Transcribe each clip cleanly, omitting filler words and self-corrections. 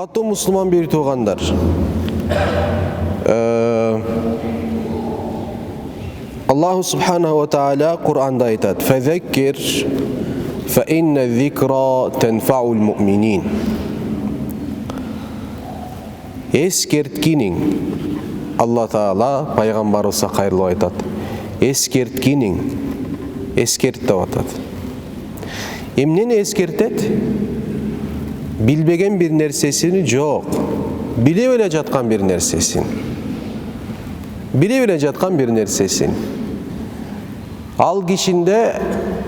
Урматтуу мусулман бир туугандар, Аллаху субханаху ва тааля Кур'анда айтат: «Фазаккир фа инна зикра танфаул муъминин». Эскерткениң, Алла Таала пайгамбарыбызга кайрылып айтат. Эскерткениң, эскерт деп атат. Эмнени эскертет? Билбеген бир нерсесини жок. Биле эле жаткан бир нерсесин. Биле эле жаткан бир нерсесин. Ал кишинде,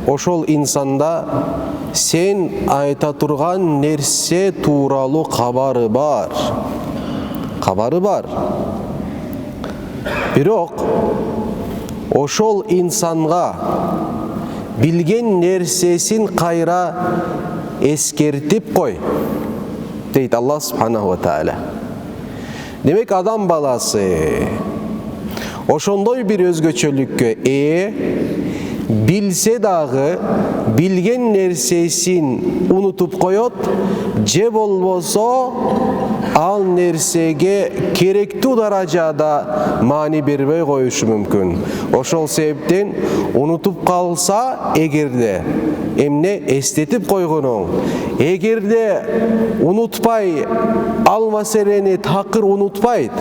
ошол инсанда сен айта турган нерсе тууралуу кабары бар. Кабары бар. Бирок ошол инсанга билген нерсесин кайра эскертип кой, дейт Аллах субханаху ва тааля. Демек, адам баласы ошондой бир өзгөчөлүккө билсе дагы билген нерсесин унутуп коет, же болбосо ал нерсеге керектүү даражада маани бербей коюшу мүмкүн. Ошол себептен унутуп калса, эгерде эмне эстетип койгонуң, эгерде унутпай, ал маселени такыр унутпайт,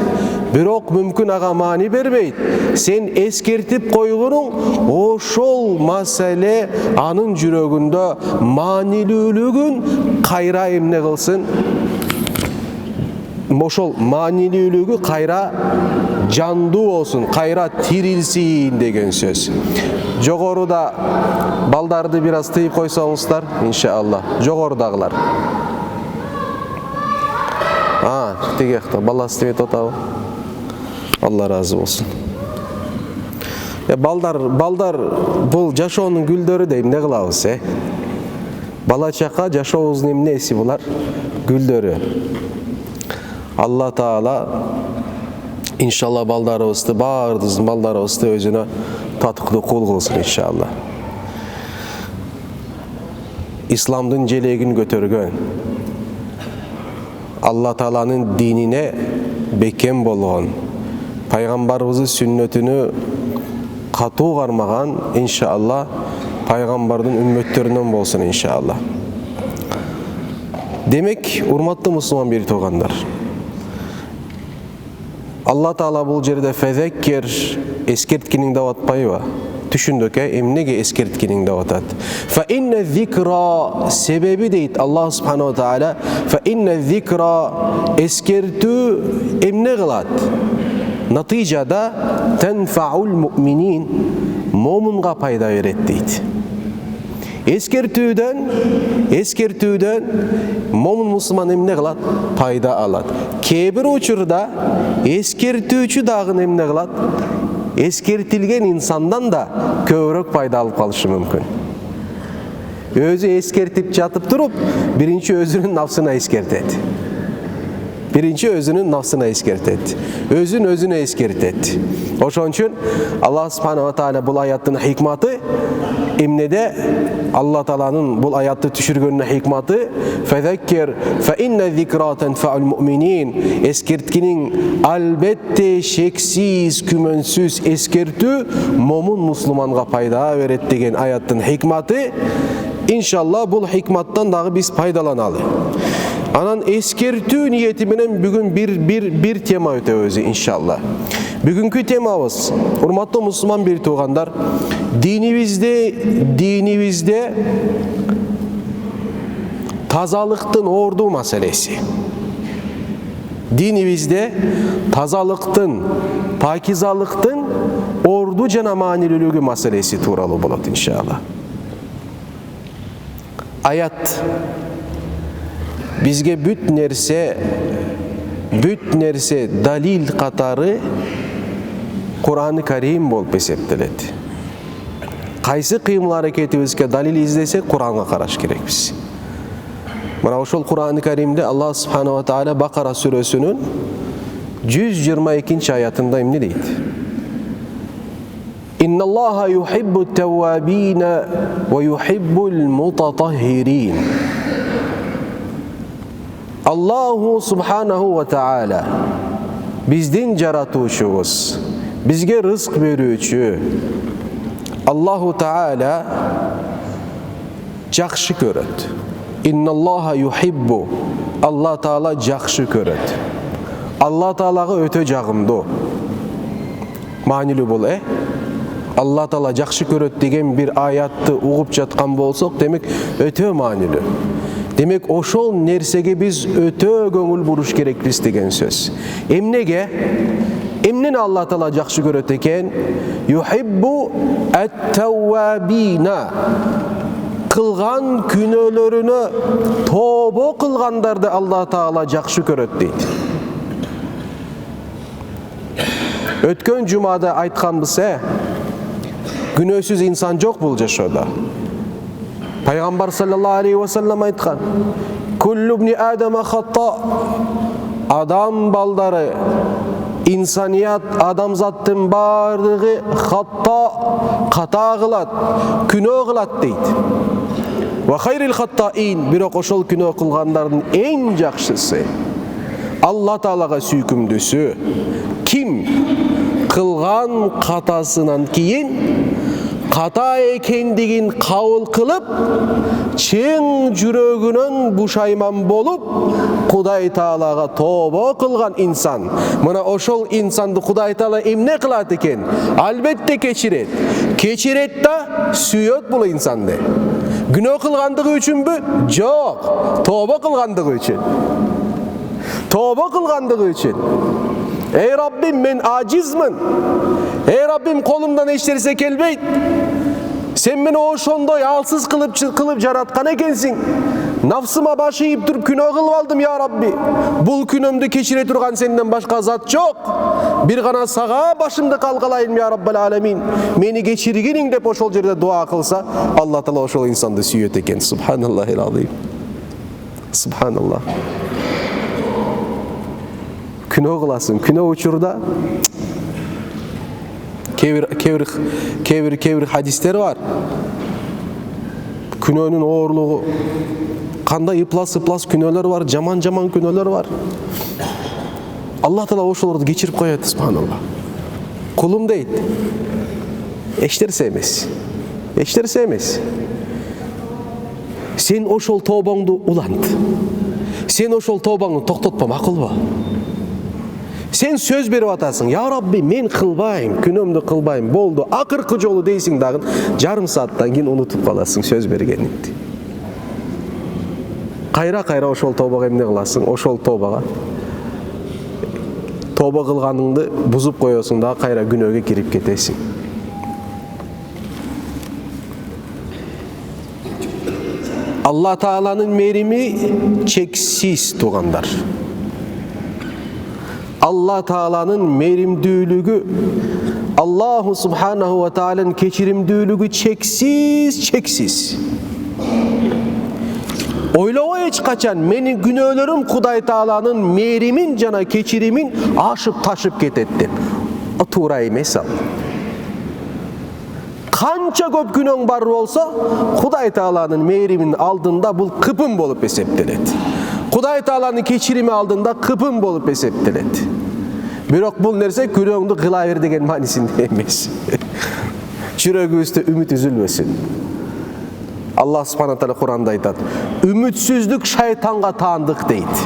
бирок мүмкүн ага маани бербейт, сен эскертип койгонуң, ошол маселе анын жүрөгүндө маанилүүлүгүн кайра эмне кылсын? Ошол маанилүүлүгү кайра жандуу болсун, кайра тирилсин деген сөз. Жогоруда балдарды бир аз тыйып койсоңуздар, иншалла. Жогорудагылар. Тиги жакта баласы тип атабы. Алла разы болсун. Балдар бул жашоонун гүлдөрү дейм, эмне кылабыз, Бала чака жашообуздун эмнеси булар? Гүлдөрү. Алла Таала иншалла балдарыбызды, баардыгыбыздын балдарыбызды өзүнө татыктуу кул кылсын иншалла. Исламдын желегин көтөргөн, Алла Тааланын динине бекем болгон, пайгамбарыбыздын сүннөтүнө катуу кармаган иншалла пайгамбардын үммөттөрүнөн болсун иншалла. Демек, урматтуу мусулман бир туугандар, Алла Таала бул жерде фазаккир, эскерткениң деп атпайбы? Түшүндүк, эмнеге эскерткениң деп атат? Фа инна зикра, себеби дейт Аллах субханаху ва тааля, фа инна зикра, эскертүү эмне кылат? Натыйжада танфаул муъминин, момунга пайда берет дейт. Эскертүүдөн момун мусулман эмне кылат? Пайда алат. Кээ бир учурда эскертүүчү дагы эмне кылат? Эскертилген инсандан да көбүрөөк пайда алып калышы мүмкүн. Өзү эскертип жатып туруп, биринчи өзүнүн нафсына эскертет. Өзүн өзүнө эскертет. Ошон үчүн Аллах субханаху ва тааля бул аяттын хикматы эмнеде? Алла Тааланын бул аятты түшүргөнүнүн хикматы фазаккир фа инна зикра танфаул муъминин, эскерткениң албетте шексиз, күмөнсүз эскертүү момун мусулманга пайда берет деген аяттын хикматы. Иншалла бул хикматтан дагы биз пайдаланалы. Анан эскертүү ниети менен бүгүн бир тема өтөбүз иншалла. Бүгүнкү темабыз, урматтуу мусулман бир туугандар, динибизде тазалыктын орду маселеси. Динибизде тазалыктын, пакизалыктын орду жана маанилүүлүгү маселеси тууралуу болот иншалла. Аят бизге бүт нерсе далил катары Кур'ан-ы Карим болуп эсептелет. Кайсы кыймыл-аракетибизге далил издесек, Кур'анга караш керекпиз. Мына ошол Кур'ан-ы Каримде Аллах субханаху ва тааля Бакара сүрөсүнүн 122 аятында эмне дейт? Инналлаха юхиббу тауабина ва юхиббул мутатаххирин. Allahu subhanahu wa ta'ala bizdin jaratuvchubuz, bizge rızk berүүчү Allahu Teala жақшы көрөт. Инналлаха юхиббу, Allah Teala жақшы көрөт. Allah Teala'га өтө жагымдуу. Маанилүү бул, Allah Teala жақшы көрөт деген bir аятты угуп жаткан болсок, демек өтө маанилүү. Демек ошол нерсеге биз өтө көңүл буруш керекпиз деген сөз. Эмнеге? Эмнени Allah Teala жақшы көрөт экен? Юхиббу ат-тауабина. Кылган күнөөлөрүнө тобо кылгандарды Allah Teala жақшы көрөт дейт. Өткөн жумада айтканбыз, күнөөсүз инсан жок бул жашоодо. Пайгамбар саллаллаху алейхи ва саллям айткан: "Куллу ибни адама хата." Адам балдары, инсаният, адамзаттын бардыгы ката кылат, күнөө кылат дейт. Ва хайрил хаттаин, бирок ошол күнөө кылгандардын эң жакшысы, Алла Таалага сүйкүмдүүсү ким? Кылган катасынан кийин ката экендигин кабыл кылып, чың жүрөгүнөн бушайман болуп, Кудай Таалага тобо кылган инсан. Мына ошол инсанды Кудай Таала эмне кылат экен? Албетте кечирет. Кечирет да сүйөт бул инсанды. Күнөө кылгандыгы үчүнбү? Жок. Тобо кылгандыгы үчүн. Тобо кылгандыгы үчүн. Ey Rabbim, men acizmin. Ey Rabbim, kolumdan eç nerse kelbeyt. Sen meni ошондой алсыз кылып жараткан экенсиң. Nafsıma başı yiyip durup günah kılıp aldım ya Rabbi. Bul günümdü keçire turgan senden başka zat çok. Bir gana sağa başımda kalkalayım ya Rabbel alemin. Meni geçirginin de oşol jerde dua kılsa, Allah Teala oşol insandı süyöt eken. Subhanallahil-azim. Subhanallah. Günah kılasın. Günah uçurda kevir hadisler var. Günahının oğurluğu. Kanda iplas günöler var, jaman günöler var. Allah Teala oşolordu geçirip koyat, subhanallah. Kulum deyit. Eşler sevmez. Eşler sevmez. Sen oşol tobаңды ulant. Sen oşol tobаңды toktotpa, makul ba? Sen söz berip atasың. Ya Rabbi, men kılbayım, günömdü kılbayım, boldu. Akırkı jolu deysin dagın, jarım saattan keyin unutup kalasың söz bergeningdi. Кайра ошол тобага эмне кыласың? Ошол тобага тоба кылганыңды бузуп коесуң да кайра күнөөгө кирип кетесиң. Allah Taala'nын мерими чексиз тугандар. Allah Taala'nын меримдүүлүгү, Allahu Subhanahu wa Taala'nын keçirimdүүлүгү çeksiz. Oylama hiç kaçan, menin günöөлөрүm Kuday Taala'nın merimin jana keçirimin aşıp taşıp ketetti. O tuğra emes al. Kança köp günöң bar bolsa, Kuday Taala'nın merimin aldığında bul kıpın bolup eseptelet. Kuday Taala'nın keçirimi aldığında kıpın bolup eseptelet. Bирок bul nerse günöңdü kıla ver degen manisinde emes. Жүрөгүбүздө ümit üzülmesin. Allah subhanahu teala Kur'an'da aytadi. Ümitsizlik şeytanға taandык deydi.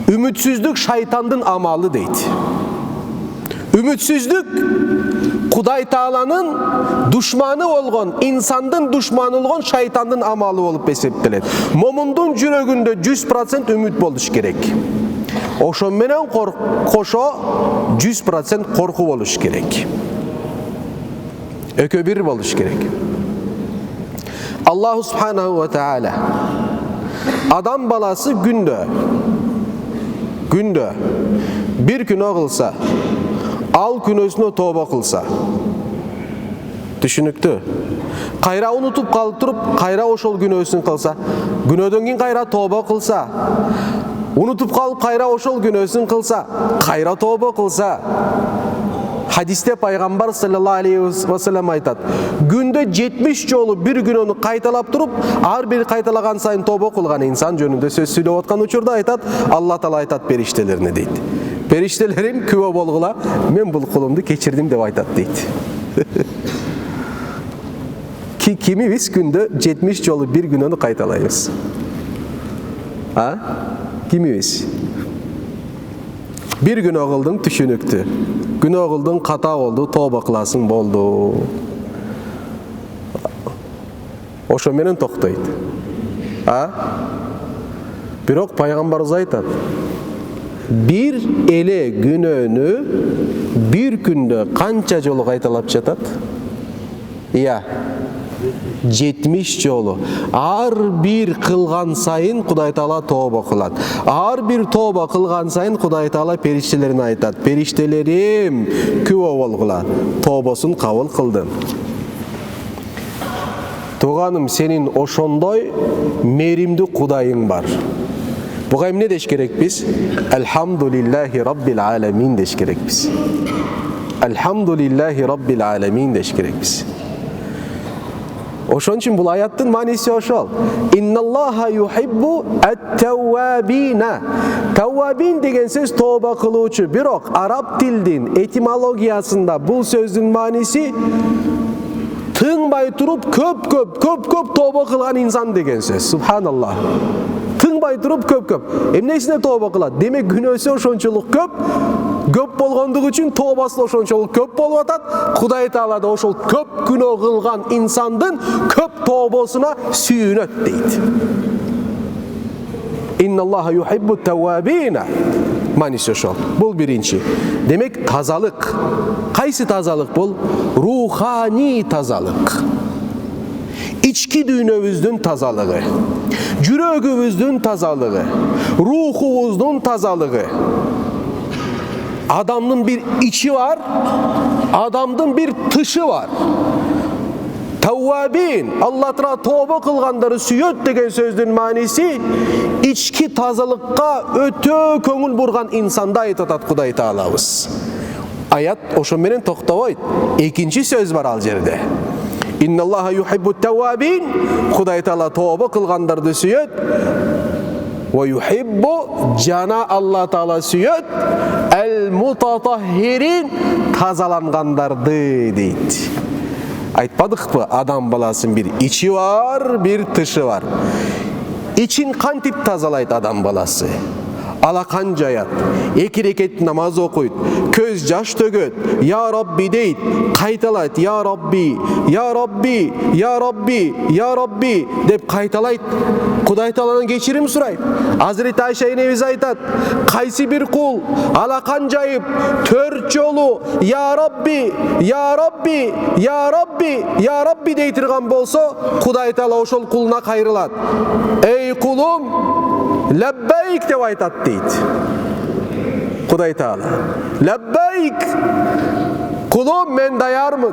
Ümitsizlik şeytandın amalı deydi. Ümitsizlik Kuday Taala'nın düşmanı olgan, insandın düşmanı olgan şeytandın amalı olup eseptelet. Momundun жүрөгүндө 100% ümit boluş gerek. Oşon menen koşo 100% korku boluş gerek. Ökö bir boluş gerek. Allah Subhanahu ve Teala adam balası gündö bir günah kılsa, al günösüne toba kılsa, düşünüktü. Kayra unutup kalıp turup, kayra oşol günösün kılsa, günödön keyin kayra toba kılsa, unutup kalıp kayra oşol günösün kılsa, kayra toba kılsa, Hadiste Peygamber sallallahu aleyhi ve sellem aytat. Günde 70 jolu bir gününü kaytalap durup, har bir kaytalagan sayın toba kılgan insan jönünde söz söylep atkan uçurda aytat, Allah Taala aytat periştelerine deydi. Periştelerim küve bolgula, men bul kulumdu keçirdim dep aytat deydi. Kimi biz günde 70 jolu bir gününü kaytalayız. Ha? Kimi biz? Bir gün oğuldun tüşünüktü. Gün oğuldun kata oldu, toba kılasın boldu. Oşo menen toktaydı. Ha? Birok Peygamberimiz aytat. Bir ele gününü bir günde kança jolu kaytalap jatat? Ya. 70 jolu. Har bir kılgan sayın Kuday Taala toba kılat. Har bir toba kılgan sayın Kuday Taala periştelerini aytat. Periştelerim küve bolgula. Tobaсын kabul kıldım. Tuğanım senin oşondoy merimdi Kudayın var. Buga emne deş gerek biz? Elhamdülillahi Rabbil alemin deş gerek biz. Elhamdülillahi Rabbil alemin deş gerek biz. Oşon için bu ayattın manisi oşol. İnnallaha yuhibbu et-tevvabina. Tevvabin degen söz toba kılıuçu. Birok Arap tilinin etimologiyasında bu sözün manisi tınbay turup köp toba kılgan insan degen söz. Subhanallah. Tınbay turup köp. Emnesine toba kılat? Demek günösü oşonçuluk köp bolgondugu üçün toobасы ошончолук köp болуп атат. Кудай Таала да ошол köp күнөө кылган инсандын köp тообосуна сүйүнөт дейт. Инналлаха юхиббу теввабина. Манис ошол. Бул биринчи. Демек тазалык. Кайсы тазалык бул? Рухани тазалык. İçki düğünümüzdün tazalığı, жүрөгүбүздүн tazalığı, ruhubuzun tazalığı. Adamın bir içi var, adamın bir tışı var. Tevvabin, Allah Teala toba kılganları süyöt degen sözdün manisi, içki tazalıkka ötö köngül burgan insanda aytat Kuday Taalabız. Ayat oşo menen toktabойт. Ekinci söz var al jerde. İnnallaha yuhibbut tevvabin. Kuday Taala toba kılgandardı süyöt. Ve yuhibbu cana Allah Taala süyöt. El mutatahhirin tazalangandardı deydi. Aytmadık mı? Adam balasının bir içi var, bir tışı var. İçin kantip tazalaydı adam balası. Alakan jayat, eki reket namaz okuyut, köz jaş tögöt, ya Rabbi deyit, kaytalayt, ya Rabbi, ya Rabbi, ya Rabbi, ya Rabbi dep kaytalayt. Kuday Taala'nın geçirim surayt. Hazreti Ayşe enemiz aytat, kaysi bir kul alakan jayıp 4 jolu ya Rabbi, ya Rabbi, ya Rabbi, ya Rabbi deytirgan bolsa, Kuday Taala oşol kuluna kayrylat. Ey kulum, lebbeyk dep aytat deydi. Kuday Taala. Lebbeyk. Kulum men dayarmın.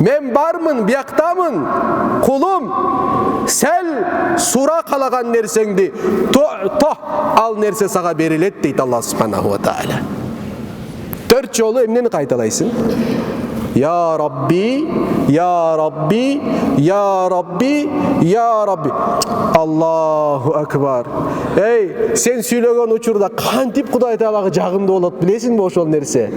Men barmın, biyaktamın. Kulum sel sura kalagan nersendi. Toh al nerse sağa berilet deydi Allah subhanahu ve taala. 4 jolu emneni kaytalaysın? Ya Rabbi, Ya Rabbi, Ya Rabbi, Ya Rabbi. Allahu Ekber. Ey, sen söylegen uçurda kantip Kuday Taala'ga jagımda bolat bilesin mi oşol nerse?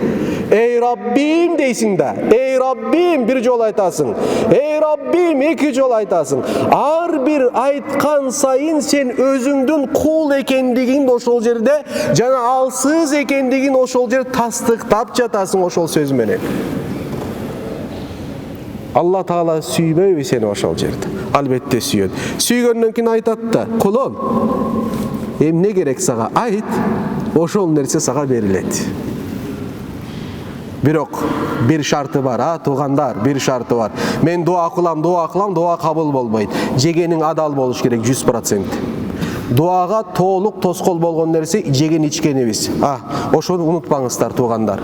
Ey Rabbim deysin da. Ey Rabbim bir jol aytasın. Ey Rabbim 2 jol aytasın. Har bir aytkan sayın sen özüңdүн kul ekendigin oşol jerde jana alsız ekendigin oşol jerde tasdiktap jatasın oşol söz menen. Allah Taala süybey seni oşol jerde. Albatta süyöt. Süygöndөн keyin aytat da, kulum, ne gerek sağa ayt, oşol nerse sağa berilet. Birok bir şartı var ha tuğandar, bir şartı var. Men dua kılam, dua kabul bolboyt. Jegenin adal boluş gerek 100%. Duaga tooluk toskol bolgon nerse jegen içken ebis. Oşonu unutpаңыздар tuğandar.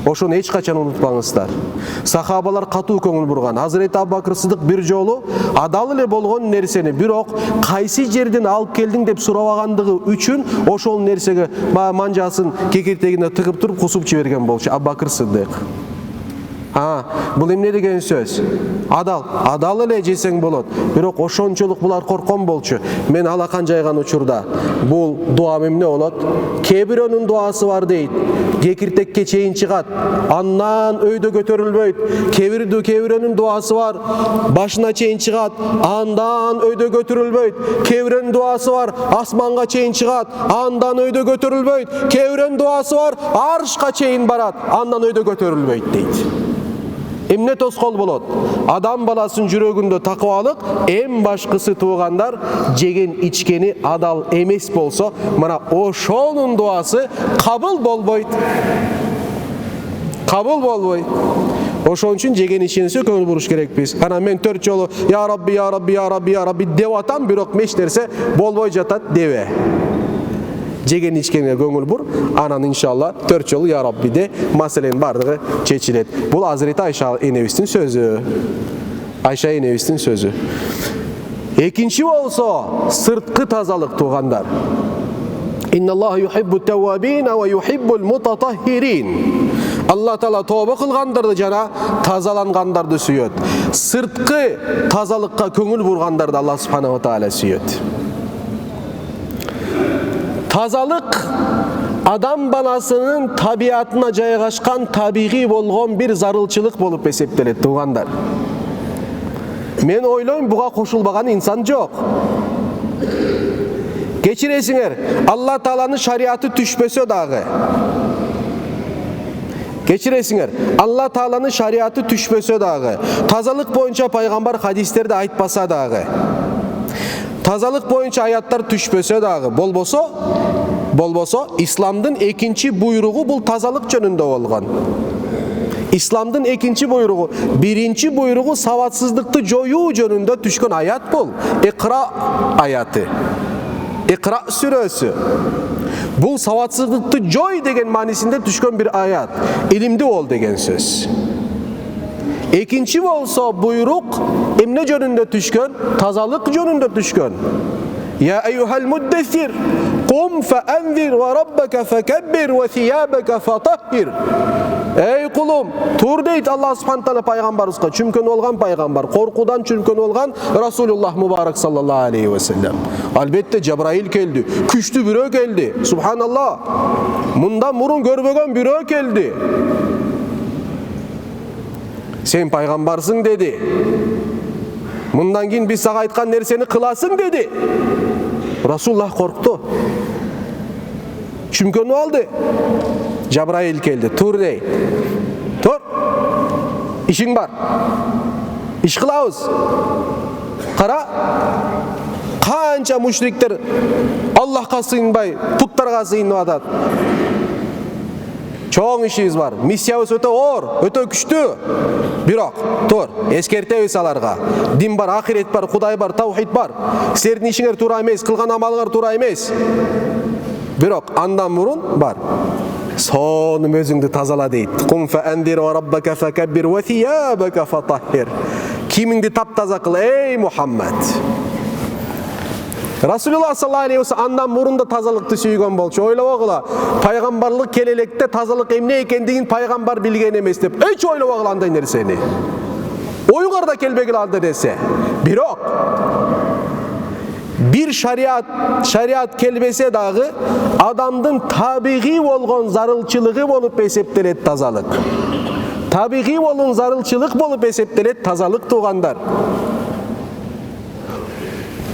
Ошону эч качан унутпаңыздар. Сахабалар катуу көңүл бурган. Hazreti Abu Bakr Sıddık bir жолу адал эле болгон нерсени, бирок кайсы жерден алып келдиң деп сурабагандыгы үчүн ошол нерсеге манжасын кекиртегине тыгып туруп кусуп жиберген болчу Abu Bakr Sıddık. Бул эмне деген сөз? Адал эле жесең болот. Бирок ошончолук булар коркон болчу. Мен алакан жайган учурда бул дуа эмне болот? Кээ бирөөнүн дуасы бар дейт. Кекиртекке чейин чыгат. Андан өйдө көтөрүлбөйт. Кээ бирөөнүн дуасы бар. Башына чейин чыгат. Андан өйдө көтөрүлбөйт. Кээ бирөөнүн дуасы бар. Асманга чейин чыгат. Андан өйдө көтөрүлбөйт. Кээ бирөөнүн дуасы бар. Аршка чейин барат. Андан өйдө көтөрүлбөйт дейт. Эмне тоскоол болот? Адам баласынын жүрөгүндө такыбалык, эң башкысы туугандар, жеген ичкени адал эмес болсо, мына ошонун дуасы кабыл болбойт. Кабыл болбойт. Ошон үчүн жеген ичкенибизге көңүл буруш керекпиз. Ана мен 4 жолу я Rabbi ya Rabbi ya Rabbi ya Rabbi деп атам, бирок эч нерсе болбой жатат дебе. Жеген ичкенге көңүл бур, анан иншалла 4 жолу я Rabbi де маселенин бардыгы чечилет. Бул Hazreti Ayşe энебиздин сөзү. Айша энебиздин сөзү. Экинчи болсо сырткы тазалык туугандар. Инналлаха юхиббу тауабин ва юхиббул мутатаххирин. Алла Таала тобо кылгандарды жана тазалангандарды сүйөт. Сырткы тазалыкка көңүл бургандарды Алла Субханаху ва Таала сүйөт. Тазалык адам баласынын табиатына жайгашкан табигый болгон бир зарылчылык болуп эсептелет туугандар. Мен ойлойм, буга кошулбаган инсан жок. Кечиресиңер, Алла Тааланын шариаты түшпөсө дагы. Кечиресиңер, Алла Тааланын шариаты түшпөсө дагы, тазалык боюнча пайгамбар хадистерде айтпаса дагы, тазалык боюнча аяттар түшпөсө дагы, болбосо исламдын экинчи буйругу бул тазалык жөнүндө болгон. Исламдын экинчи буйругу, биринчи буйругу сабатсыздыкты жоюу жөнүндө түшкөн аят бул. Икра аяты. Икра сүрөсү. Бул сабатсыздыкты жой деген маанисинде түшкөн бир аят. Илимди бол деген сөз. Экинчи болсо буйрук эмне жөнүндө түшкөн? Тазалык жөнүндө түшкөн. Ya eyyuhal muddessir Qum fa'anzir ve rabbeke fekebbir ve thiyabeke fatahhir. Ey kulum, tur deydi Allah subhanahu taala paygambarыбызга, чүмкөн болгон пайгамбар, коркуудан чүмкөн болгон Расулуллах мубарак саллаллаху алейхи ва саллям. Албетте Жабраил келди, күчтүү бирөө келди. Субханаллах. Мындан мурун көрбөгөн бирөө келди. Сен пайгамбарсың деди. Мындан кийин биз сага айткан нерсени кыласың деди. Расулуллах коркту. Чүмкөнүп алды. Жабраил келди. Тур дей. Тур. Ишиң бар. Иш кылабыз. Кара. Канча мушриктер Аллахка сыйынбай, путтарга сыйынып атат. Чоң ишибиз бар. Миссиябыз өтө оор, өтө күчтүү. Бирок, тур, эскертебиз аларга. Дин бар, ахирет бар, Кудай бар, таухид бар. Силердин ишиңер туура эмес, кылган амалыңар туура эмес. Бирок андан мурун бар. Сонун өзүңдү тазала дейт. Кум фаандир ва раббака факаббир ва thiyabaka fatahhir. Кимиңди таптаза кыл, эй Мухаммад. Расулуллах саллаллаху алейхи ва саллям андан мурун да тазалыкты сүйгөн болчу. Ойлобогула, пайгамбарлык келелекте тазалык эмне экендигин пайгамбар билген эмес деп. Эч ойлобогула андай нерсени. Оюңарда келбегиле анда десе. Бирок бир шариат келбесе дагы адамдын табигый болгон зарылчылыгы болуп эсептелет тазалык. Табигый болгон зарылчылык болуп эсептелет тазалык туугандар.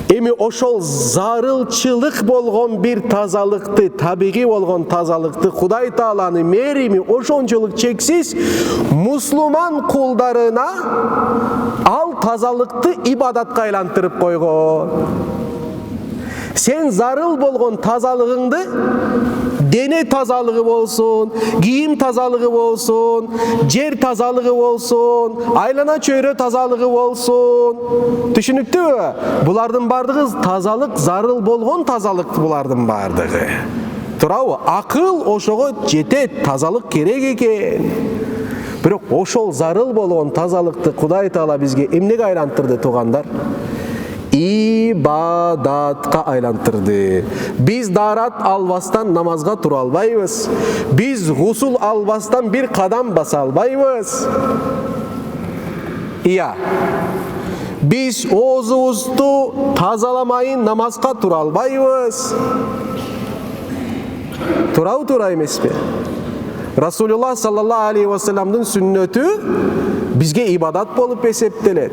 Эми ошол зарылчылык болгон бир тазалыкты, табигый болгон тазалыкты Кудай Тааланын мерими ошончолук чексиз мусулман кулдарына ал тазалыкты ибадатка айлантырып койгон. Сен зарыл болгон тазалыгыңды дене тазалыгы болсун, кийим тазалыгы болсун, жер тазалыгы болсун, айлана чөйрө тазалыгы болсун. Түшүнүктүүбү? Булардын бардыгы тазалык, зарыл болгон тазалык булардын бардыгы. туурабы? Акыл ошого жетет, тазалык керек экен. Бирок ошол зарыл болгон тазалыкты Кудай Таала бизге эмнеге айлантырды туугандар? Ибадатка айлантырды. Биз даарат албастан намазга тура албайбыз. Биз гусул албастан бир кадам баса албайбыз. Биз оозубузду тазаламайын намазга тура албайбыз. Турабы, туура эмеспи? Расулуллах саллаллаху алейхи ва салламдын сүннөтү бизге ибадат болуп эсептелет.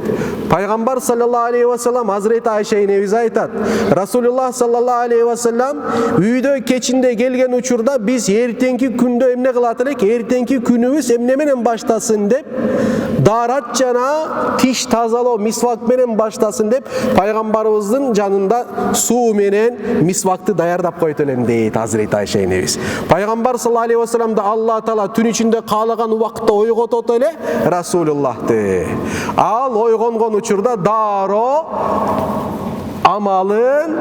Пайгамбар саллаллаху алейхи ва саллам Hazreti Ayşe энебиз айтат. Расулуллах саллаллаху алейхи ва саллам үйдө кечинде келген учурда биз эртеңки күндө эмне кылат элек? Эртеңки күнүбүз эмне менен баштасын деп, даарат жана тиш тазалоо мисвак менен баштасын деп, пайгамбарыбыздын жанында суу менен мисвакты даярдап койт элем дейт Hazreti Ayşe энебиз. Пайгамбар саллаллаху алейхи ва салламды Алла Таала түн ичинде каалаган убакытта ойготот эле Расулуллахты. Ал ойгонгон учурда дароо амалын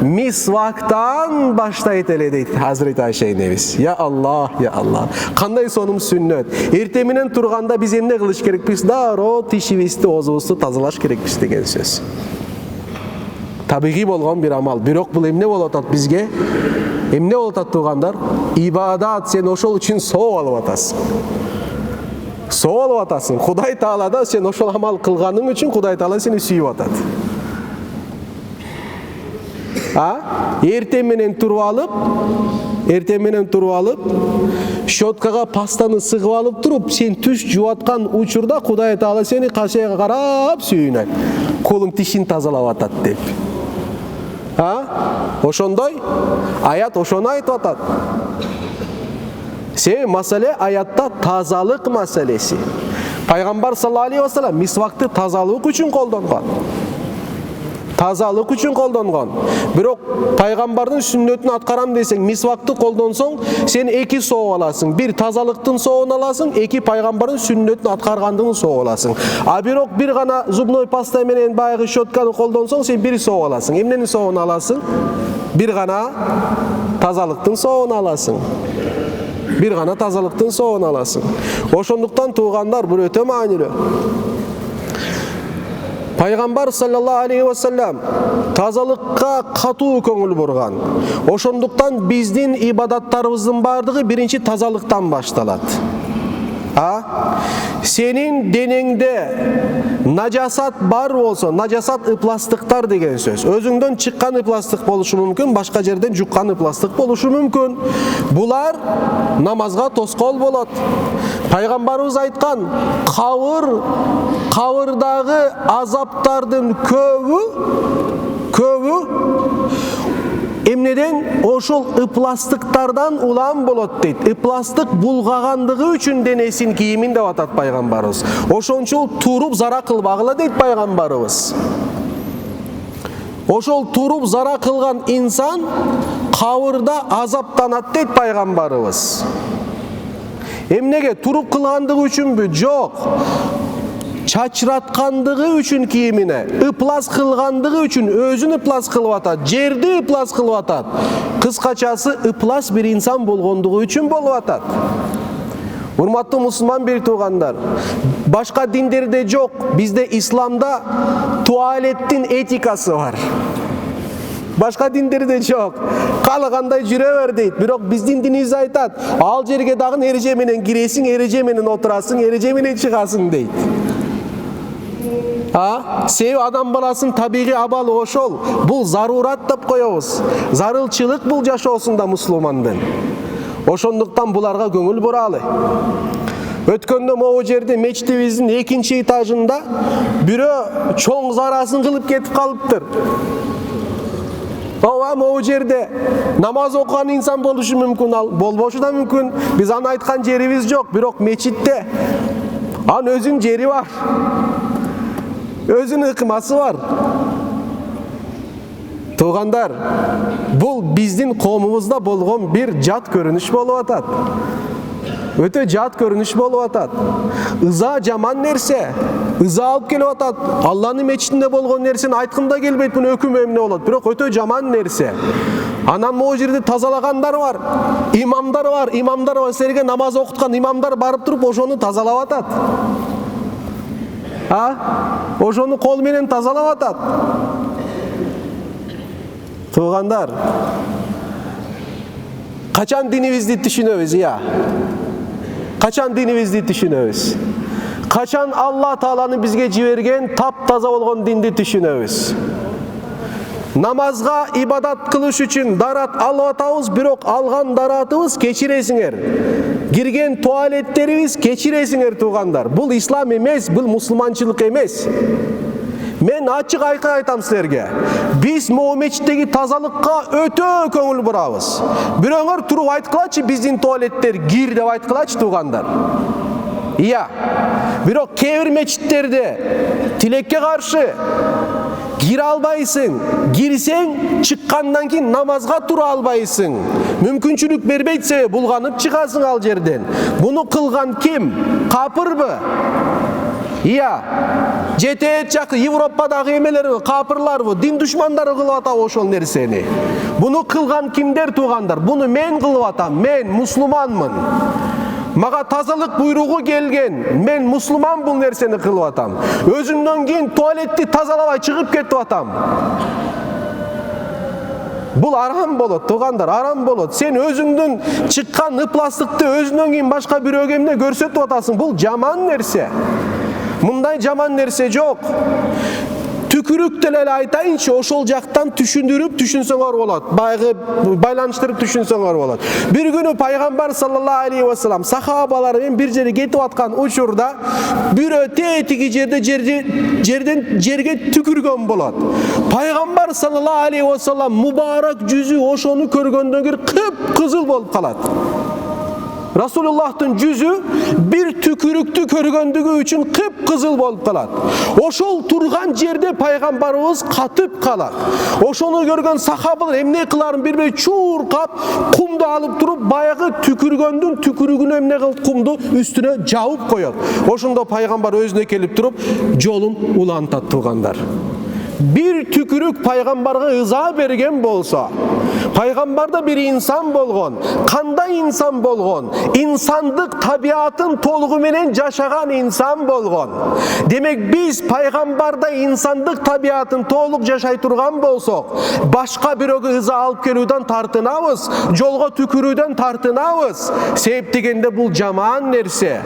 мисвактан баштайт эле дейт Hazreti Ayşe энебиз. Я Аллах, я Аллах. Кандай сонун сүннөт. Эртең менен турганда биз эмне кылыш керекпиз? Дароо тишибизди, оозубузду тазалаш керекпиз деген сөз. Табигый болгон бир амал. Бирок бул эмне болуп атат бизге? Эмне болуп атат туугандар? Ибадат, сен ошол үчүн соо алып атасың. Соо алып атасың. Кудай Таала да сен ошол амал кылганың үчүн Кудай Таала сени сүйүп атат. Эртең менен туруп алып, щоткага пастаны сыгып алып туруп, сен түш жууаткан учурда Кудай Таала сени кашыга карап сүйүнөт. Колуң тишин тазалап атат деп. Ошондой аят ошону айтып атат. Себеби маселе аятта тазалык маселеси. Пайгамбар саллаллаху алейхи ва саллам мисвакты тазалык үчүн колдонгон. Тазалык үчүн колдонгон. Бирок пайгамбардын сүннөтүн аткарам десең, мисвакты колдонсоң, сен эки соо аласың. Бир тазалыктын соон аласың, эки пайгамбардын сүннөтүн аткаргандын соо аласың. Бирок бир гана зубной паста менен баягы щотканы колдонсоң, сен бир соо аласың. Эмнени соон аласың? Бир гана тазалыктын соон аласың. Бир гана тазалыктын соон аласың. Ошондуктан туугандар, бул өтө маанилүү. Пайгамбар саллаллаху алейхи ва саллам тазалыкка катуу көңүл бурган. Ошондуктан биздин ибадаттарыбыздын бардыгы биринчи тазалыктан башталат. Сенин денеңде нажасат бар болсо, нажасат ыпластыктар деген сөз. Өзүңдөн чыккан ыпластык болушу мүмкүн, башка жерден жуккан ыпластык болушу мүмкүн. Булар намазга тоскоол болот. Пайгамбарыбыз айткан, кабырдагы азаптардын көбү эмнеден? Ошол ыпластыктардан улам болот дейт. Ыпластык булгагандыгы үчүн денесин кийимин деп атат пайгамбарыбыз. Ошончол туруп зара кылбагыла дейт пайгамбарыбыз. Ошол туруп зара кылган инсан кабырда азаптанат дейт пайгамбарыбыз. Эмнеге? Туруп кылгандыгы үчүнбү? Жок. Чачыраткандыгы үчүн кийимине, ыплас кылгандыгы үчүн өзүн ыплас кылып атат, жерди ыплас кылып атат. Кыскачасы ыплас бир инсан болгондугу үчүн болуп атат. Урматтуу мусулман бир туугандар, башка диндерде жок, бизде исламда туалеттин этикасы бар. Башка диндерде жок. Каалагандай жүрө бер дейт. Бирок биздин динибиз айтат, ал жерге дагы эреже менен киресиң, эреже менен отурасың, эреже менен чыгасың дейт. Себеби адам баласынын табигый абалы ошол. Бул зарурат деп коебуз. Зарылчылык бул жашоосунда мусулмандын. Ошондуктан буларга көңүл буралы. Өткөндө могу жерде мечитибиздин 2-чи этажында бирөө чоң зарасын кылып кетип калыптыр. Могу жерде намаз окуган инсан болушу мүмкүн, ал болбошу да мүмкүн. Биз аны айткан жерибиз жок, бирок мечитте анын өзүнүн жери бар. Өзүнүн ыкмасы бар. Туугандар, бул биздин коомубузда болгон бир жат көрүнүш болуп атат. Өтө жат көрүнүш болуп атат. Ыза жаман нерсе. Ыза алып келип атат. Алланын мечитинде болгон нерсени айткым да келбейт, муну өкүм эмне болот. Бирок өтө жаман нерсе. Анан могу жерде тазалагандар бар, имамдар бар, силерге намаз окуткан имамдар барып туруп ошону тазалап атат. Ошону кол менен тазалап атат. Туугандар, качан динибизди түшүнөбүз? Качан динибизди түшүнөбүз? Качан Алла Тааланын бизге жиберген таптаза болгон динди түшүнөбүз? Намазга ибадат кылыш үчүн дарат алып атабыз, бирок алган даратыбыз, кечиресиңер, кирген туалеттерибиз, кечиресиңер туугандар. Бул ислам эмес, бул мусулманчылык эмес. Мен ачык айкын айтам силерге. Биз могу мечиттеги тазалыкка өтө көңүл бурабыз. Бирөөңөр туруп айткылачы, биздин туалеттер кир деп айткылачы туугандар. Бирок кээ бир мечиттерде тилекке каршы кире албайсың, кирсең чыккандан кийин намазга тура албайсың. Мүмкүнчүлүк бербейт, булганып чыгасың ал жерден. Буну кылган ким? Капырбы? Жетет жакы Европадагы эмелер капырларбы, дин душмандары кылып атабы ошол нерсени? Буну кылган кимдер туугандар? Буну мен кылып атам. Мен мусулманмын. Мага тазалык буйругу келген. Мен мусулман бул нерсени кылып атам. Өзүмдөн кийин туалетти тазалабай чыгып кетип атам. Бул арам болот туугандар, арам болот. Сен өзүңдүн чыккан ыпластыкты өзүнөн кийин башка бирөөгө эмне көрсөтүп атасың? Бул жаман нерсе. Мындай жаман нерсе жок. Түкүрүктөн эле айтайынчы, ошол жактан түшүндүрүп түшүнсөңөр болот. Байгы байланыштырып түшүнсөңөр болот. Бир күнү пайгамбар саллаллаху алейхи ва саллям сахабалар менен бир жерге кетип аткан учурда бирөө тетиги жерден жерге түкүргөн болот. Пайгамбар саллаллаху алейхи ва саллям мубарак жүзү ошону көргөндөн кийин кып-кызыл болуп калат. Расулуллахтын жүзү бир түкүрүктү көргөндүгү үчүн кып-кызыл болуп калат. Ошол турган жерде пайгамбарыбыз катып калат. Ошону көргөн сахабалар эмне кыларын билбей чуркап, кумду алып туруп, баягы түкүргөндүн түкүрүгүнө эмне кылып кумду үстүнө жабып коёт. Ошондо пайгамбар өзүнө келип туруп, жолун улантат туугандар. Bir tükürük paygambarga ıza bergen bolsa, paygambar da bir insan bolgon, kanday insan bolgon, insandık tabiatın toluğu menen yaşagan insan bolgon. Demek biz paygambarda insandık tabiatın toluq yaşay turgan bolsok, başka biröge ıza alıp kelүүдөн tartınabız, jolga tükürүүдөн tartınabız. Sebep degende bul jaman nerse.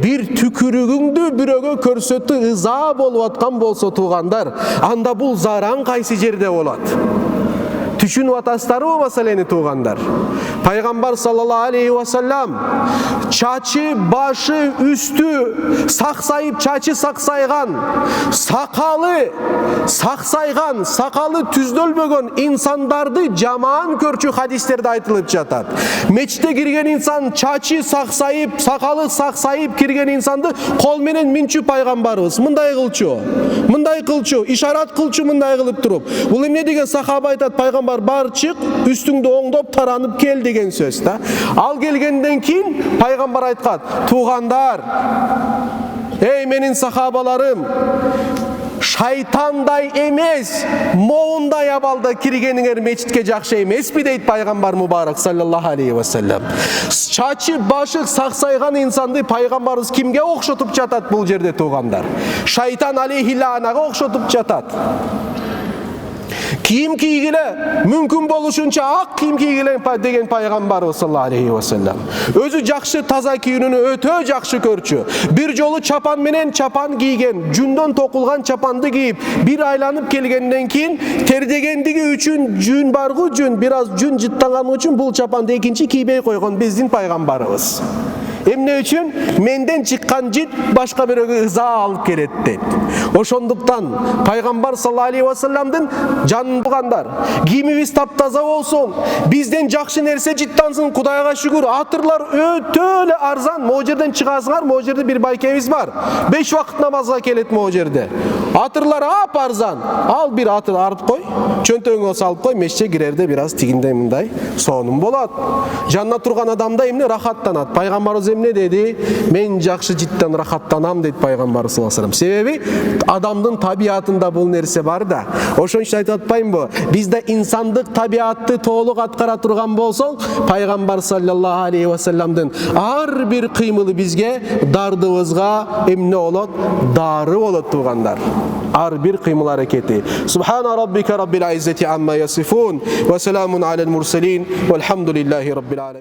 Bir tükürüğüңdü biröge көрсөтү ыза болуп аткан болсо туугандар, анда бул заран кайсы жерде болот? Түшүнүп атасыздарбы маселени туугандар? Пайгамбар саллаллаху алейхи ва саллям чачы, башы, үстү саксайып, чачы саксайган, сакалы саксайган, сакалы түздөлбөгөн инсандарды жаман көрчү хадистерде айтылып жатат. Мечитте кирген инсан чачы саксайып, сакалы саксайып кирген инсанды кол менен минчү пайгамбарыбыз мындай кылчу, ишарат кылчу мындай кылып туруп. Бул эмне деген сахаба айтат, пайгамбар бар чык, үстүңдү оңдоп таранып кел деген сөз да. Ал келгенден кийин пайгамбар айткан, туугандар, менин сахабаларым, шайтандай эмес, моундай абалда киргениңер мечитке жакшы эмеспи дейт пайгамбар мубарак саллаллаху алейхи ва саллям. Чачы, башы саксайган инсанды пайгамбарыбыз кимге окшотуп жатат бул жерде туугандар? Шайтан алейхи лаанага окшотуп жатат. Кийим кийгиле, мүмкүн болушунча ак кийим кийгиле деген пайгамбарыбыз саллаллаху алейхи ва саллям. Өзү жакшы таза кийүүнү өтө жакшы көрчү. Бир жолу чапан менен чапан кийген, жүндөн токулган чапанды кийип, бир айланып келгенден кийин тердегендиги үчүн жүн баргы жүн, бир аз жүн жыттанганы үчүн бул чапанды экинчи кийбей койгон биздин пайгамбарыбыз. Эмне үчүн? Менден чыккан жит башка бирөөгө ыза алып келет дейт. Ошондуктан пайгамбар саллаллаху алейхи ва саллямдын жанын тугандар, кийимибиз таптаза болсун, бизден жакшы нерсе жыттансын, Кудайга шүгүр. Атырлар өтө эле арзан. Могу жерден чыгасыңар, могу жерде бир байкебиз бар. 5 вакыт намазга келет могу жерде. Атырлар ап арзан. Ал бир атыр артып кой. чөнтөгүңө салып кой, мешітке кирерде бир аз тигиндей мындай сонун болот. Жанна турган адамда эмне рахаттанат. Пайгамбарыбыз эмне деди? Мен жакшы життен рахаттанам дейт Пайгамбар саллаллаху алейхи вассалам. Себеби адамдын табиятында бул нерсе бар да. Ошон үчүн айтып атпаймынбы? Бизде инсандык табиятты толук аткара турган болсоң, Пайгамбар саллаллаху алейхи вассаламдын ар бир кыймылы бизге дардыбызга эмне болот? Дары болот туугандар. Ар бир кыймыл аракети. Субхана раббика раббил иззати амма ясифун ва саламун алал мурсалин валхамдулиллахи раббил аламин.